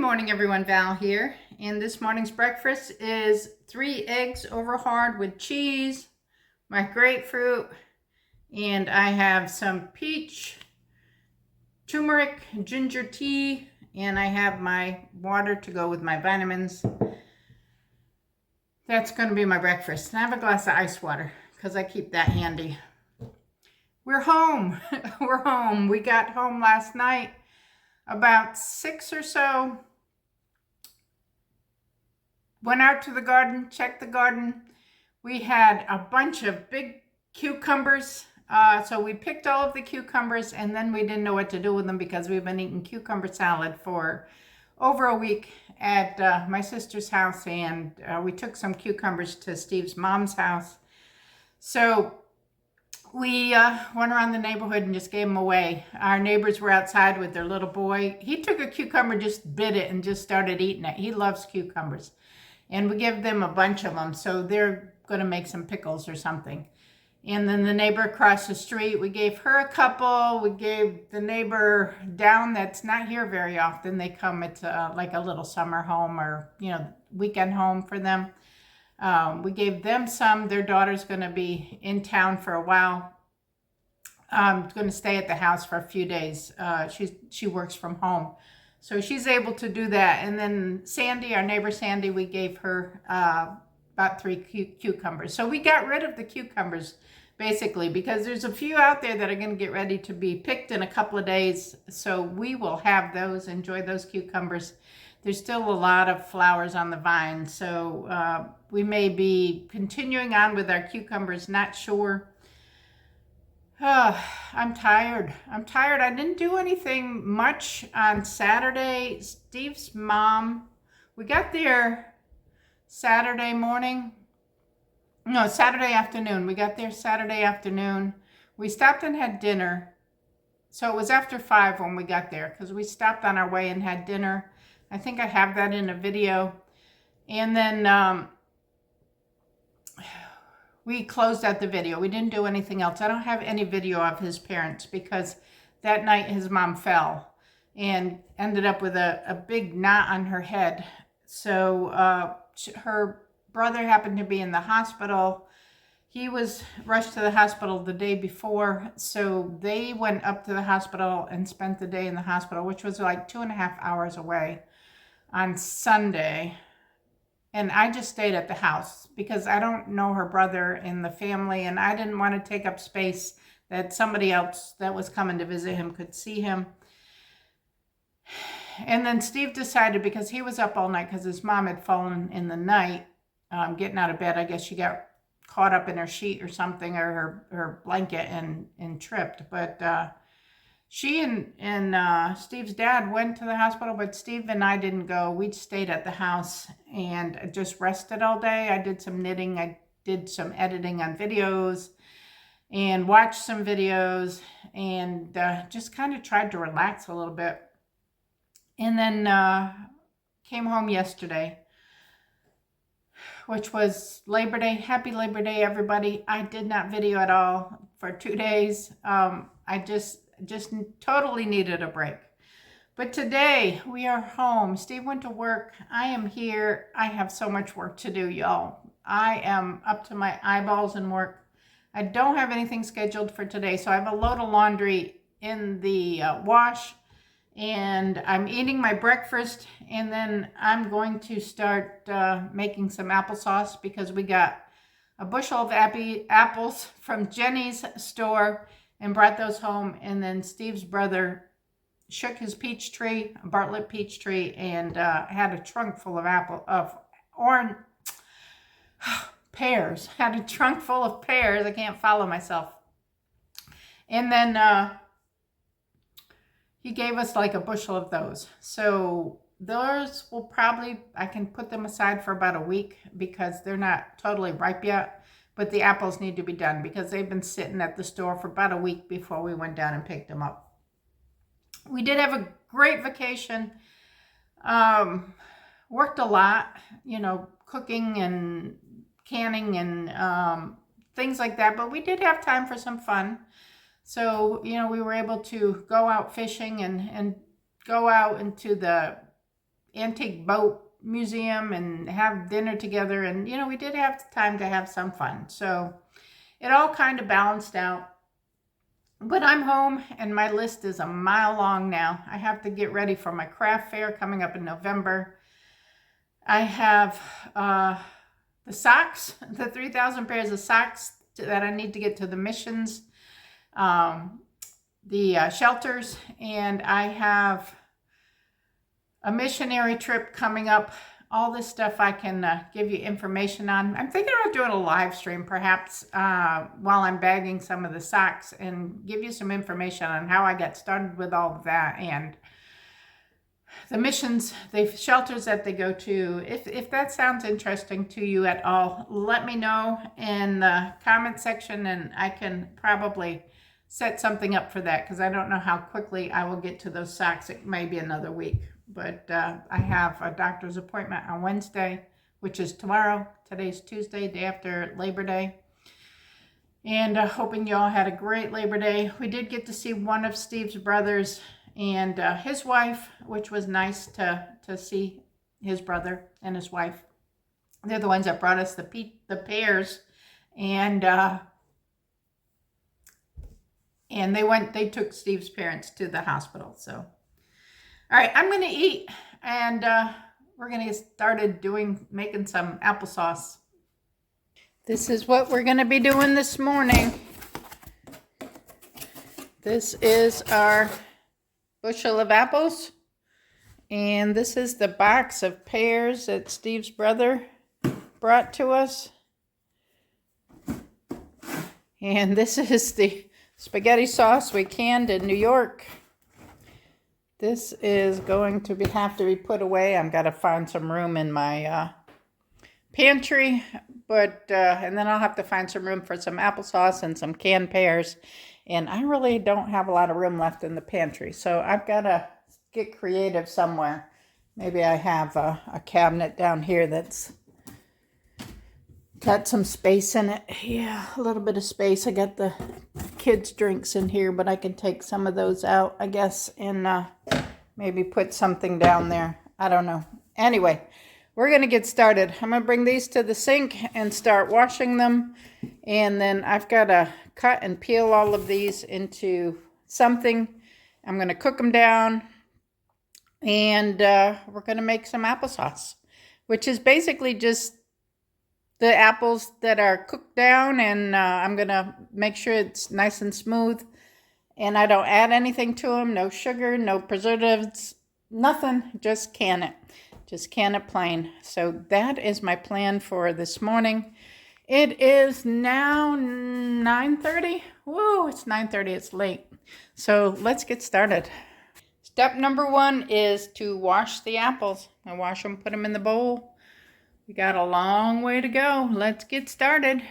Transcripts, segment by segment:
morning, everyone. Val here, and this morning's breakfast is 3 eggs over hard with cheese, my grapefruit, and I have some peach, turmeric, ginger tea, and I have my water to go with my vitamins. That's going to be my breakfast. And I have a glass of ice water because I keep that handy. We're home. We're home. We got home last night about 6 or so. Went out to the garden, checked the garden. We had a bunch of big cucumbers. So we picked all of the cucumbers, and then we didn't know what to do with them because we've been eating cucumber salad for over a week at my sister's house, and we took some cucumbers to Steve's mom's house. So we went around the neighborhood and just gave them away. Our neighbors were outside with their little boy. He took a cucumber, just bit it, and just started eating it. He loves cucumbers. And we give them a bunch of them, so they're going to make some pickles or something. And then the neighbor across the street, we gave her a couple. We gave the neighbor down that's not here very often. They come, it's like a little summer home or, weekend home for them. We gave them some. Their daughter's going to be in town for a while. Going to stay at the house for a few days. She works from home. So she's able to do that. And then Sandy, our neighbor Sandy, we gave her about 3 cucumbers. So we got rid of the cucumbers, basically, because there's a few out there that are going to get ready to be picked in a couple of days. So we will have those, enjoy those cucumbers. There's still a lot of flowers on the vine. So we may be continuing on with our cucumbers, not sure. I'm tired. I didn't do anything much on Saturday. Steve's mom, we got there Saturday afternoon. We got there Saturday afternoon. We stopped and had dinner. So it was after 5 when we got there because we stopped on our way and had dinner. I think I have that in a video. And then we closed out the video. We didn't do anything else. I don't have any video of his parents because that night his mom fell and ended up with a big knot on her head. So her brother happened to be in the hospital. He was rushed to the hospital the day before. So they went up to the hospital and spent the day in the hospital, which was like 2.5 hours away on Sunday. And I just stayed at the house because I don't know her brother and the family, and I didn't want to take up space that somebody else that was coming to visit him could see him. And then Steve decided, because he was up all night because his mom had fallen in the night, getting out of bed. I guess she got caught up in her sheet or something, or her blanket, and tripped. But she and Steve's dad went to the hospital, but Steve and I didn't go. We stayed at the house and just rested all day. I did some knitting. I did some editing on videos and watched some videos and just kind of tried to relax a little bit. And then came home yesterday, which was Labor Day. Happy Labor Day, everybody. I did not video at all for 2 days. I just totally needed a break. But today we are home. Steve went to work. I am here. I have so much work to do, y'all. I am up to my eyeballs in work. I don't have anything scheduled for today, so I have a load of laundry in the wash, and I'm eating my breakfast, and then I'm going to start making some applesauce because we got a bushel of apples from Jenny's store and brought those home. And then Steve's brother shook his peach tree, a Bartlett peach tree, and had a trunk full of pears. Had a trunk full of pears. I can't follow myself. And then he gave us like a bushel of those. So those will probably, I can put them aside for about a week because they're not totally ripe yet. But the apples need to be done because they've been sitting at the store for about a week before we went down and picked them up. We did have a great vacation. Worked a lot, cooking and canning and things like that. But we did have time for some fun. So, we were able to go out fishing and go out into the antique boat museum and have dinner together. And, you know, we did have time to have some fun. So it all kind of balanced out. But I'm home and my list is a mile long now. I have to get ready for my craft fair coming up in November. I have the socks, the 3,000 pairs of socks that I need to get to the missions, the shelters, and I have a missionary trip coming up. All this stuff I can give you information on. I'm thinking about doing a live stream perhaps while I'm bagging some of the socks and give you some information on how I got started with all of that and the missions, the shelters that they go to. If that sounds interesting to you at all, let me know in the comment section and I can probably set something up for that because I don't know how quickly I will get to those socks. It may be another week. But I have a doctor's appointment on Wednesday, which is tomorrow. Today's Tuesday, day after Labor Day. And hoping you all had a great Labor Day. We did get to see one of Steve's brothers and his wife, which was nice to see his brother and his wife. They're the ones that brought us the pears. And they took Steve's parents to the hospital, so. All right, I'm going to eat, and we're going to get started making some applesauce. This is what we're going to be doing this morning. This is our bushel of apples, and this is the box of pears that Steve's brother brought to us. And this is the spaghetti sauce we canned in New York. This is going to have to be put away. I've got to find some room in my pantry, and then I'll have to find some room for some applesauce and some canned pears. And I really don't have a lot of room left in the pantry, so I've got to get creative somewhere. Maybe I have a cabinet down here that's got some space in it. Yeah, a little bit of space. I got the kids' drinks in here, but I can take some of those out, I guess, and maybe put something down there. I don't know. Anyway, we're going to get started. I'm going to bring these to the sink and start washing them. And then I've got to cut and peel all of these into something. I'm going to cook them down. And we're going to make some applesauce, which is basically just the apples that are cooked down, and I'm going to make sure it's nice and smooth. And I don't add anything to them. No sugar, no preservatives, nothing. Just can it. Just can it plain. So that is my plan for this morning. It is now 9:30. Whoa, it's 9:30. It's late. So let's get started. Step number 1 is to wash the apples. I wash them, put them in the bowl. We got a long way to go. Let's get started.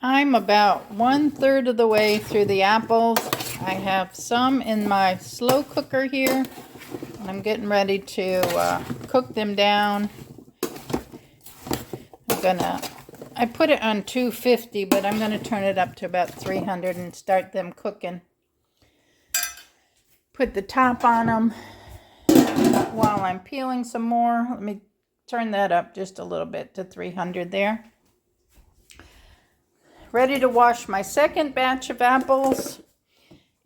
I'm about 1/3 of the way through the apples. I have some in my slow cooker here. I'm getting ready to cook them down. I put it on 250, but I'm going to turn it up to about 300 and start them cooking. Put the top on them while I'm peeling some more. Let me turn that up just a little bit to 300 there. Ready to wash my second batch of apples,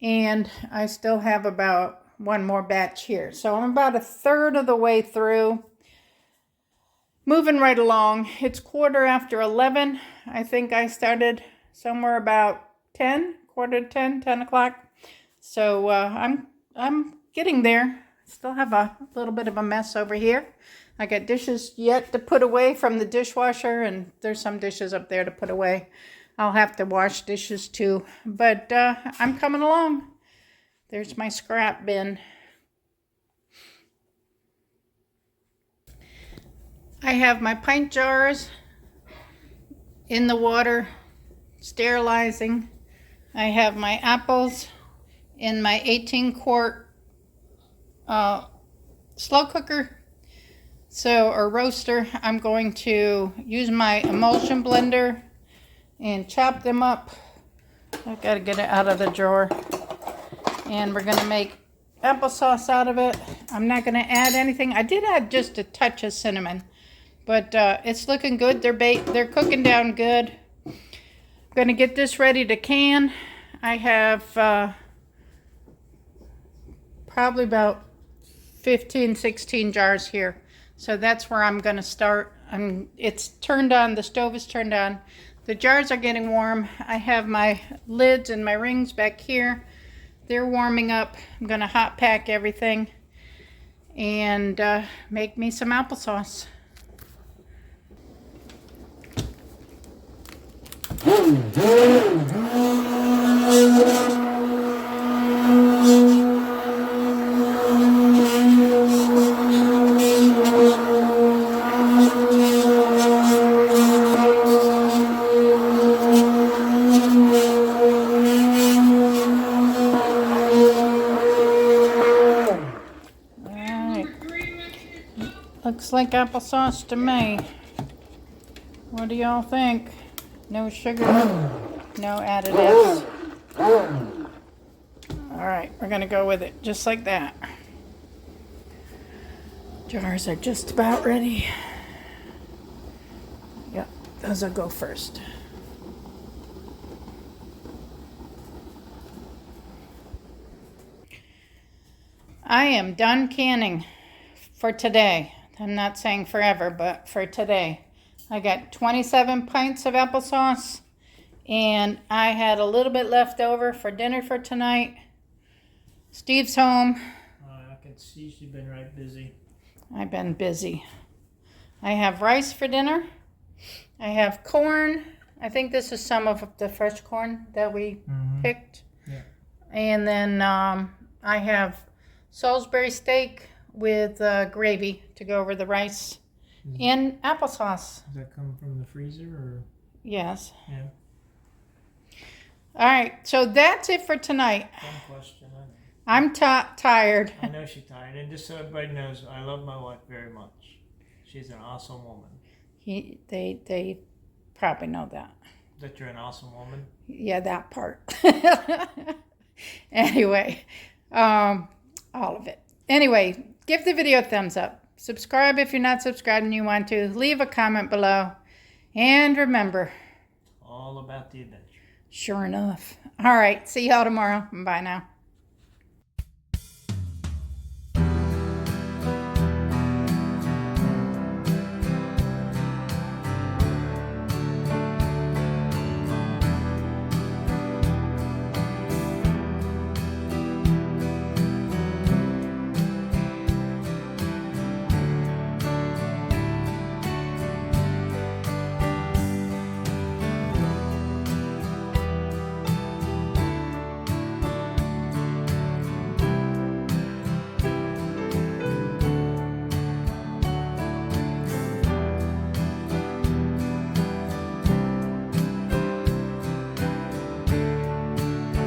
and I still have about one more batch here. So I'm about 1/3 of the way through. Moving right along. It's 11:15. I think I started somewhere about 10, quarter to 10, 10 o'clock. So I'm getting there. Still have a little bit of a mess over here. I got dishes yet to put away from the dishwasher, and there's some dishes up there to put away. I'll have to wash dishes too, but I'm coming along. There's my scrap bin. I have my pint jars in the water, sterilizing. I have my apples in my 18-quart slow cooker, or roaster. I'm going to use my emulsion blender and chop them up. I've got to get it out of the drawer. And we're going to make applesauce out of it. I'm not going to add anything. I did add just a touch of cinnamon, but it's looking good. They're cooking down good. I'm going to get this ready to can. I have probably about 15, 16 jars here. So that's where I'm going to start. It's turned on. The stove is turned on. The jars are getting warm. I have my lids and my rings back here. They're warming up. I'm going to hot pack everything and make me some applesauce. Looks like applesauce to me. What do y'all think? No sugar, no additives. All right, we're gonna go with it just like that. Jars are just about ready. Yep, those will go first. I am done canning for today. I'm not saying forever, but for today. I got 27 pints of applesauce, and I had a little bit left over for dinner for tonight. Steve's home. I can see she's been right busy. I've been busy. I have rice for dinner. I have corn. I think this is some of the fresh corn that we picked. Yeah. And then I have Salisbury steak with gravy to go over the rice and applesauce. Does that come from the freezer or? Yes. Yeah. All right, so that's it for tonight. One question. I'm tired. I know she's tired, and just so everybody knows, I love my wife very much. She's an awesome woman. They probably know that. That you're an awesome woman? Yeah, that part. Anyway, all of it. Anyway, give the video a thumbs up. Subscribe if you're not subscribed and you want to. Leave a comment below. And remember, all about the adventure. Sure enough. All right, see y'all tomorrow. Bye now.